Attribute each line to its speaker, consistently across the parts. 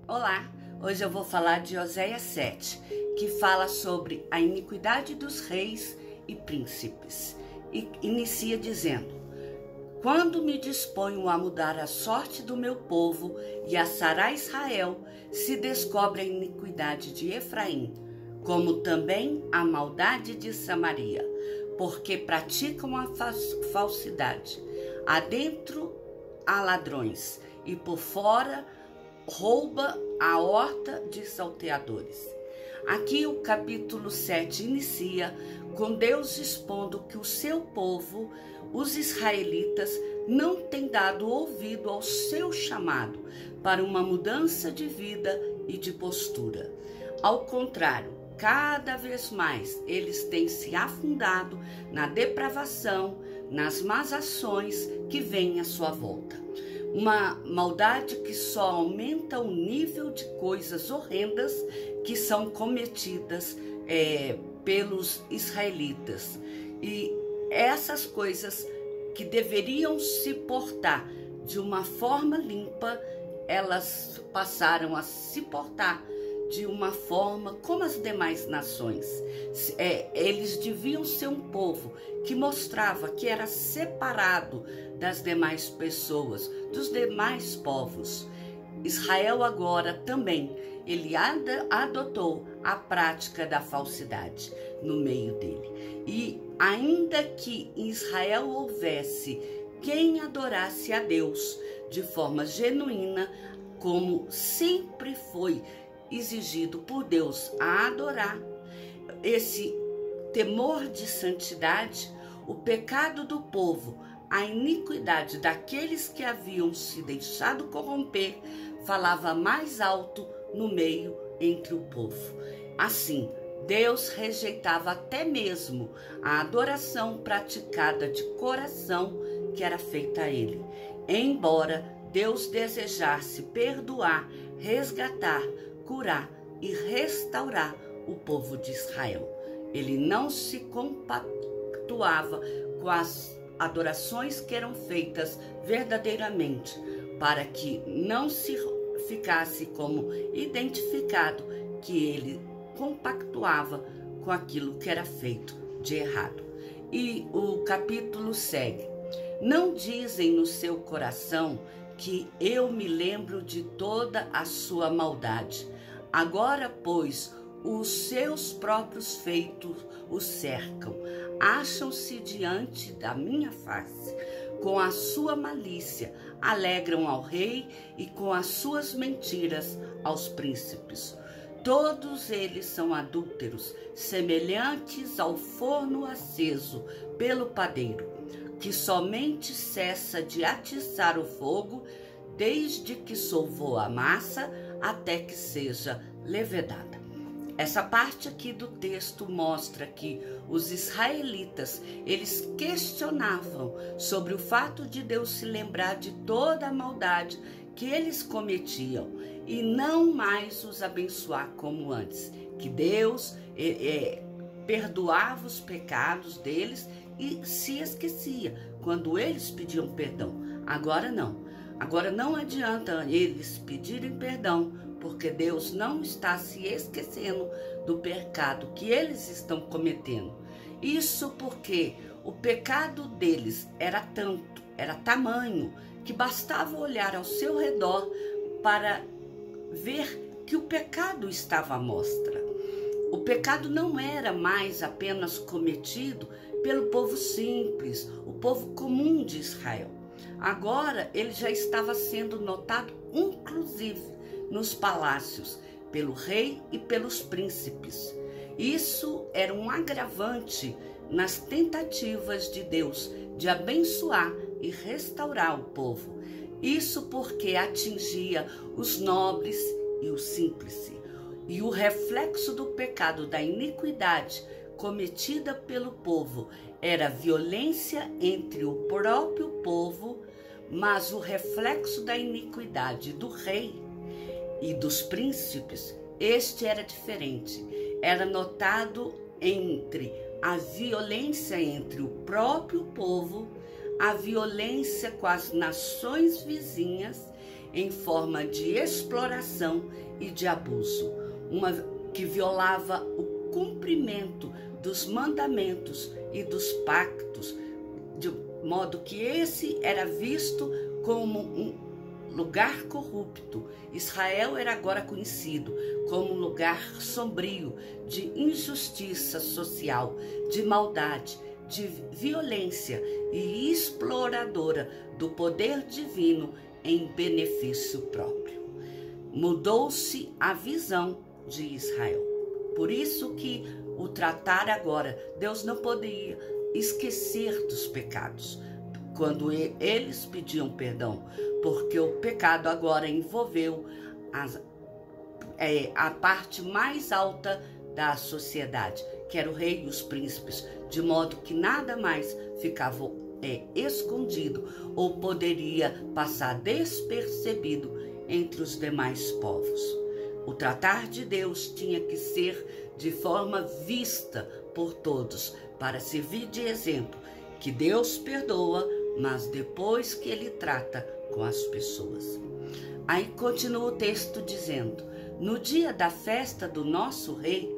Speaker 1: Olá, hoje eu vou falar de Oséias 7, que fala sobre a iniquidade dos reis e príncipes. E inicia dizendo: quando me disponho a mudar a sorte do meu povo e a sarar Israel, se descobre a iniquidade de Efraim, como também a maldade de Samaria, porque praticam a falsidade. Adentro há ladrões, e por fora rouba a horta de salteadores. Aqui o capítulo 7 inicia com Deus expondo que o seu povo, os israelitas, não tem dado ouvido ao seu chamado para uma mudança de vida e de postura. Ao contrário, cada vez mais eles têm se afundado na depravação, nas más ações que vêm à sua volta. Uma maldade que só aumenta o nível de coisas horrendas que são cometidas pelos israelitas. E essas coisas que deveriam se portar de uma forma limpa, elas passaram a se portar de uma forma como as demais nações. Eles deviam ser um povo que mostrava que era separado das demais pessoas, dos demais povos. Israel agora também, ele adotou a prática da falsidade no meio dele. E ainda que em Israel houvesse quem adorasse a Deus de forma genuína, como sempre foi exigido por Deus a adorar, esse temor de santidade, o pecado do povo, a iniquidade daqueles que haviam se deixado corromper, falava mais alto no meio entre o povo. Assim, Deus rejeitava até mesmo a adoração praticada de coração que era feita a ele, embora Deus desejasse perdoar, resgatar, curar e restaurar o povo de Israel. Ele não se compactuava com as adorações que eram feitas verdadeiramente, para que não se ficasse como identificado que ele compactuava com aquilo que era feito de errado. E o capítulo segue: não dizem no seu coração que eu me lembro de toda a sua maldade. Agora, pois, os seus próprios feitos o cercam. Acham-se diante da minha face. Com a sua malícia alegram ao rei e com as suas mentiras aos príncipes. Todos eles são adúlteros, semelhantes ao forno aceso pelo padeiro, que somente cessa de atiçar o fogo desde que solvou a massa até que seja levedada. Essa parte aqui do texto mostra que os israelitas, eles questionavam sobre o fato de Deus se lembrar de toda a maldade que eles cometiam e não mais os abençoar como antes, que Deus perdoava os pecados deles e se esquecia quando eles pediam perdão. Agora não. Agora não adianta eles pedirem perdão, porque Deus não está se esquecendo do pecado que eles estão cometendo. Isso porque o pecado deles era tanto, era tamanho, que bastava olhar ao seu redor para ver que o pecado estava à mostra. O pecado não era mais apenas cometido pelo povo simples, o povo comum de Israel. Agora ele já estava sendo notado, inclusive nos palácios, pelo rei e pelos príncipes. Isso era um agravante nas tentativas de Deus de abençoar e restaurar o povo. Isso porque atingia os nobres e os simples. E o reflexo do pecado, da iniquidade cometida pelo povo, era violência entre o próprio povo, mas o reflexo da iniquidade do rei e dos príncipes, este era diferente. Era notado entre a violência entre o próprio povo, a violência com as nações vizinhas em forma de exploração e de abuso, uma que violava o cumprimento dos mandamentos e dos pactos, de modo que esse era visto como um lugar corrupto. Israel era agora conhecido como um lugar sombrio de injustiça social, de maldade, de violência e exploradora do poder divino em benefício próprio. Mudou-se a visão de Israel. Por isso que o tratar agora, Deus não poderia esquecer dos pecados quando eles pediam perdão, porque o pecado agora envolveu a parte mais alta da sociedade, que era o rei e os príncipes, de modo que nada mais ficava escondido ou poderia passar despercebido entre os demais povos. O tratar de Deus tinha que ser de forma vista por todos, para servir de exemplo, que Deus perdoa, mas depois que Ele trata com as pessoas. Aí continua o texto dizendo: no dia da festa do nosso rei,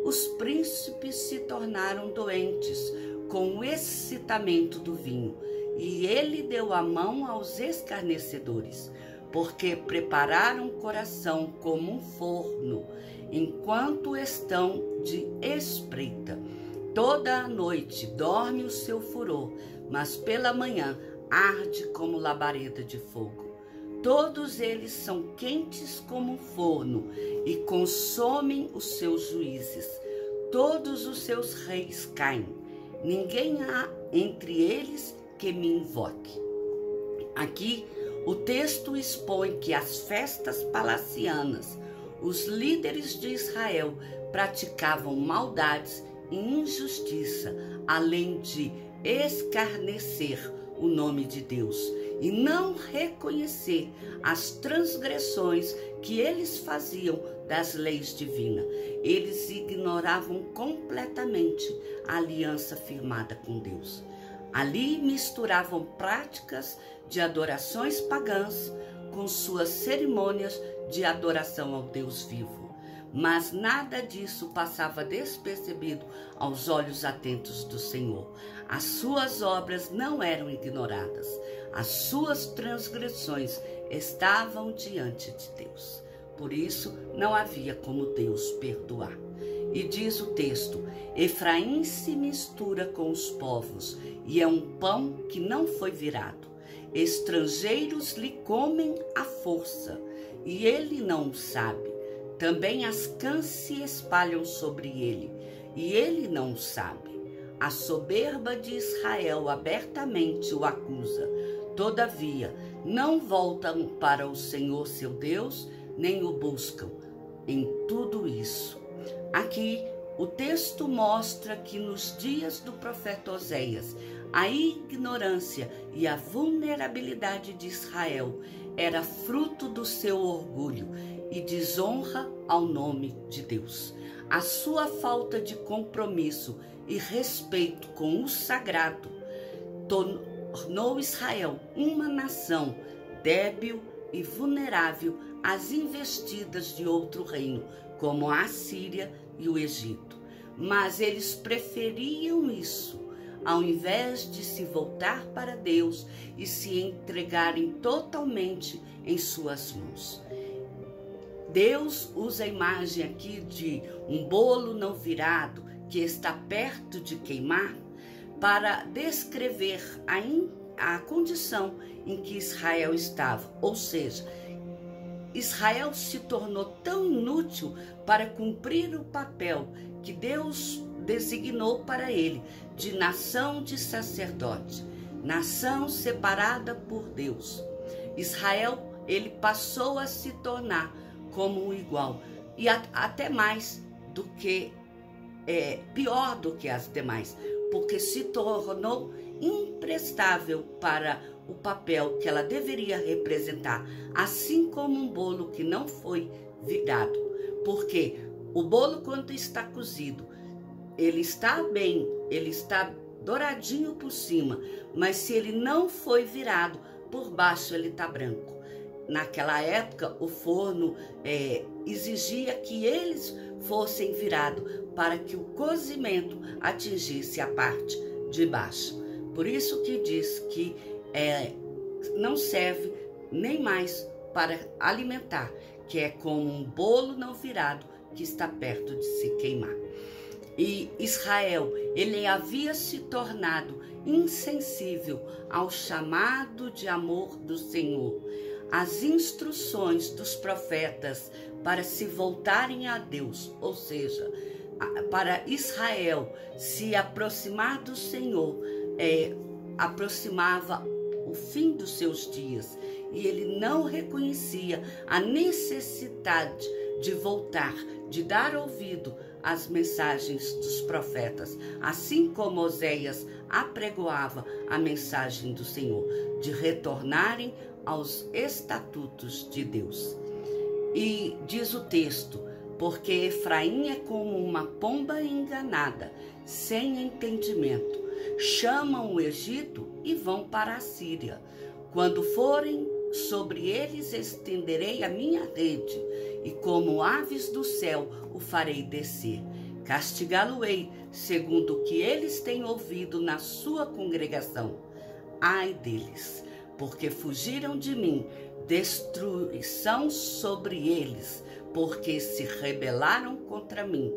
Speaker 1: os príncipes se tornaram doentes com o excitamento do vinho, e ele deu a mão aos escarnecedores, porque prepararam o coração como um forno, enquanto estão de espreita. Toda a noite dorme o seu furor, mas pela manhã arde como labareda de fogo. Todos eles são quentes como um forno e consomem os seus juízes. Todos os seus reis caem. Ninguém há entre eles que me invoque. Aqui o texto expõe que as festas palacianas, os líderes de Israel praticavam maldades e injustiça, além de escarnecer o nome de Deus e não reconhecer as transgressões que eles faziam das leis divinas. Eles ignoravam completamente a aliança firmada com Deus. Ali misturavam práticas de adorações pagãs com suas cerimônias de adoração ao Deus vivo. Mas nada disso passava despercebido aos olhos atentos do Senhor. As suas obras não eram ignoradas. As suas transgressões estavam diante de Deus. Por isso, não havia como Deus perdoar. E diz o texto: Efraim se mistura com os povos, e é um pão que não foi virado. Estrangeiros lhe comem à força, e ele não o sabe. Também as cãs se espalham sobre ele, e ele não o sabe. A soberba de Israel abertamente o acusa. Todavia, não voltam para o Senhor seu Deus, nem o buscam. Em tudo isso, aqui o texto mostra que nos dias do profeta Oséias, a ignorância e a vulnerabilidade de Israel era fruto do seu orgulho e desonra ao nome de Deus. A sua falta de compromisso e respeito com o sagrado tornou Israel uma nação débil e vulnerável às investidas de outro reino, como a Assíria e o Egito. Mas eles preferiam isso, ao invés de se voltar para Deus e se entregarem totalmente em suas mãos. Deus usa a imagem aqui de um bolo não virado que está perto de queimar para descrever a condição em que Israel estava. Ou seja, Israel se tornou tão inútil para cumprir o papel que Deus designou para ele de nação de sacerdote, nação separada por Deus. Israel, ele passou a se tornar como um igual e até mais do que pior do que as demais, porque se tornou imprestável para o papel que ela deveria representar, assim como um bolo que não foi virado. Porque o bolo, quando está cozido, ele está bem, ele está douradinho por cima, mas se ele não foi virado, por baixo ele está branco. naquela época o forno exigia que eles fossem virados para que o cozimento atingisse a parte de baixo. Por isso que diz que não serve nem mais para alimentar, que é como um bolo não virado que está perto de se queimar. E Israel, ele havia se tornado insensível ao chamado de amor do Senhor, às instruções dos profetas para se voltarem a Deus, ou seja, para Israel se aproximar do Senhor, aproximava o fim dos seus dias, e ele não reconhecia a necessidade de voltar, de dar ouvido às mensagens dos profetas, assim como Oséias apregoava a mensagem do Senhor, de retornarem aos estatutos de Deus. E diz o texto: porque Efraim é como uma pomba enganada, sem entendimento. Chamam o Egito e vão para a Síria. Quando forem, sobre eles estenderei a minha rede, e como aves do céu o farei descer. Castigá-lo-ei, segundo o que eles têm ouvido na sua congregação. Ai deles, porque fugiram de mim, destruição sobre eles, porque se rebelaram contra mim.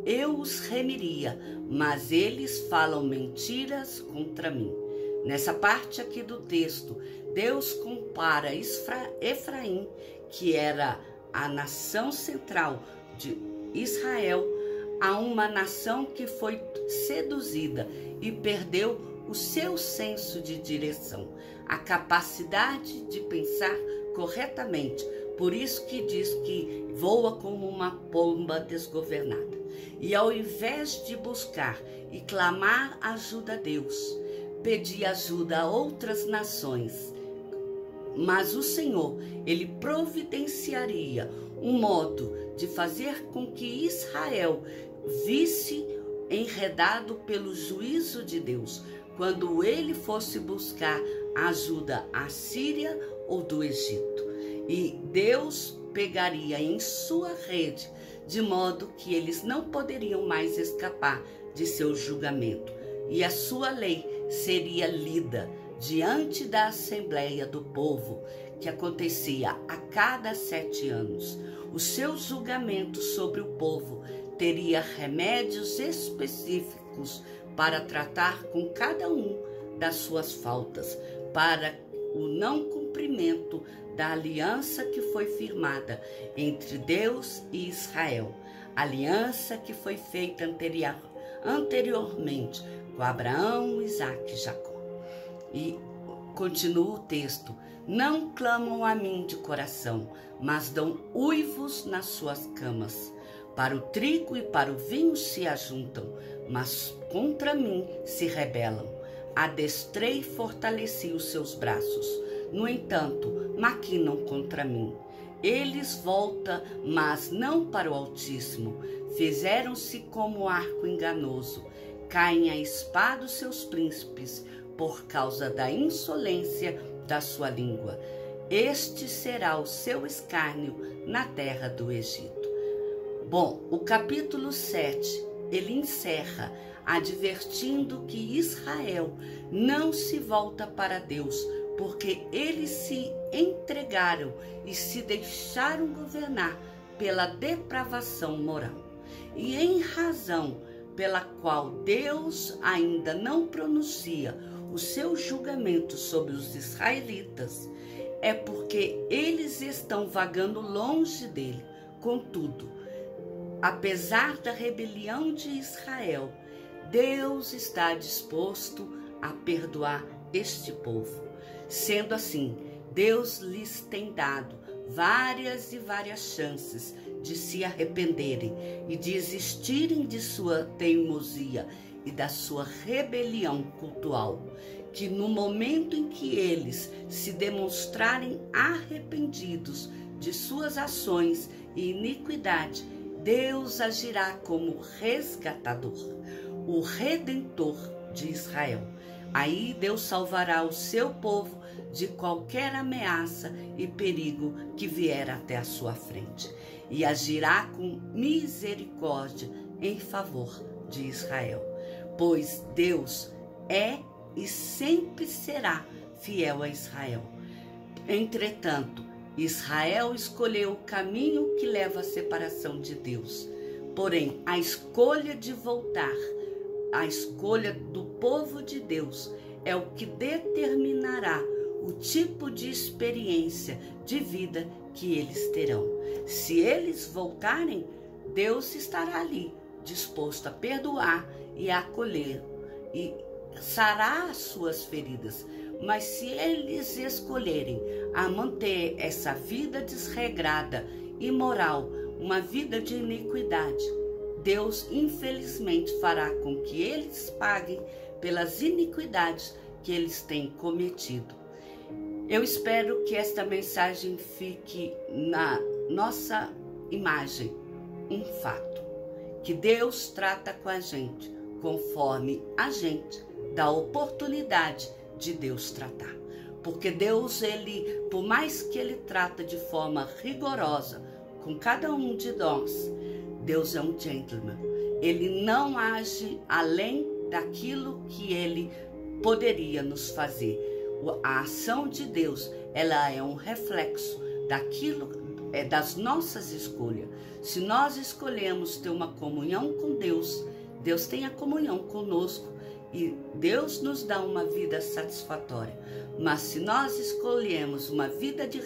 Speaker 1: Eu os remiria, mas eles falam mentiras contra mim. Nessa parte aqui do texto, Deus compara Efraim, que era a nação central de Israel, a uma nação que foi seduzida e perdeu o seu senso de direção, a capacidade de pensar corretamente. Por isso que diz que voa como uma pomba desgovernada. E ao invés de buscar e clamar ajuda a Deus, pedir ajuda a outras nações, mas o Senhor, ele providenciaria um modo de fazer com que Israel visse enredado pelo juízo de Deus, quando ele fosse buscar ajuda à Síria ou do Egito. E Deus pegaria em sua rede, de modo que eles não poderiam mais escapar de seu julgamento. E a sua lei seria lida diante da Assembleia do Povo, que acontecia a cada 7 anos. O seu julgamento sobre o povo teria remédios específicos para tratar com cada um das suas faltas, para o não cumprimento da aliança que foi firmada entre Deus e Israel, aliança que foi feita anteriormente com Abraão, Isaque e Jacó. E continua o texto: não clamam a mim de coração, mas dão uivos nas suas camas. Para o trigo e para o vinho se ajuntam, mas contra mim se rebelam. Adestrei e fortaleci os seus braços. No entanto, maquinam contra mim. Eles voltam, mas não para o Altíssimo. Fizeram-se como arco enganoso. Caem a espada os seus príncipes, por causa da insolência da sua língua. Este será o seu escárnio na terra do Egito. Bom, o capítulo 7, ele encerra advertindo que Israel não se volta para Deus, porque eles se entregaram e se deixaram governar pela depravação moral. E em razão pela qual Deus ainda não pronuncia o seu julgamento sobre os israelitas, é porque eles estão vagando longe dele. Contudo, apesar da rebelião de Israel, Deus está disposto a perdoar este povo. Sendo assim, Deus lhes tem dado várias e várias chances de se arrependerem e desistirem de sua teimosia e da sua rebelião cultual, que no momento em que eles se demonstrarem arrependidos de suas ações e iniquidade, Deus agirá como resgatador, o redentor de Israel. Aí Deus salvará o seu povo de qualquer ameaça e perigo que vier até a sua frente, e agirá com misericórdia em favor de Israel, pois Deus é e sempre será fiel a Israel. Entretanto, Israel escolheu o caminho que leva à separação de Deus. Porém, a escolha de voltar, a escolha do povo de Deus, é o que determinará o tipo de experiência de vida que eles terão. Se eles voltarem, Deus estará ali, disposto a perdoar e a acolher e sarar as suas feridas. Mas se eles escolherem a manter essa vida desregrada, imoral, uma vida de iniquidade, Deus infelizmente fará com que eles paguem pelas iniquidades que eles têm cometido. Eu espero que esta mensagem fique na nossa imagem um fato, que Deus trata com a gente conforme a gente dá oportunidade de Deus tratar. Porque Deus, por mais que ele trata de forma rigorosa com cada um de nós, Deus é um gentleman. Ele não age além daquilo que ele poderia nos fazer. A ação de Deus, ela é um reflexo das nossas escolhas. Se nós escolhemos ter uma comunhão com Deus, Deus tem a comunhão conosco e Deus nos dá uma vida satisfatória. Mas se nós escolhemos uma vida de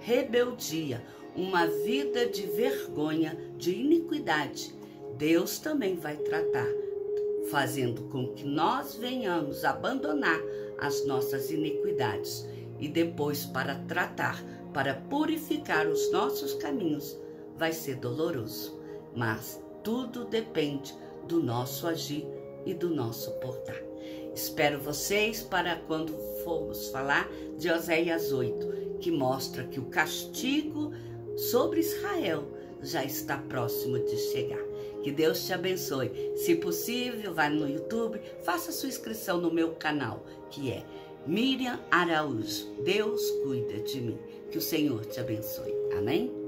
Speaker 1: rebeldia, uma vida de vergonha, de iniquidade, Deus também vai tratar, fazendo com que nós venhamos abandonar as nossas iniquidades. E depois, para tratar, para purificar os nossos caminhos, vai ser doloroso. Mas tudo depende do nosso agir e do nosso portar. Espero vocês para quando formos falar de Oséias 8, que mostra que o castigo sobre Israel já está próximo de chegar. Que Deus te abençoe. Se possível, vá no YouTube, faça sua inscrição no meu canal, que é Miriam Araújo. Deus cuida de mim. Que o Senhor te abençoe. Amém?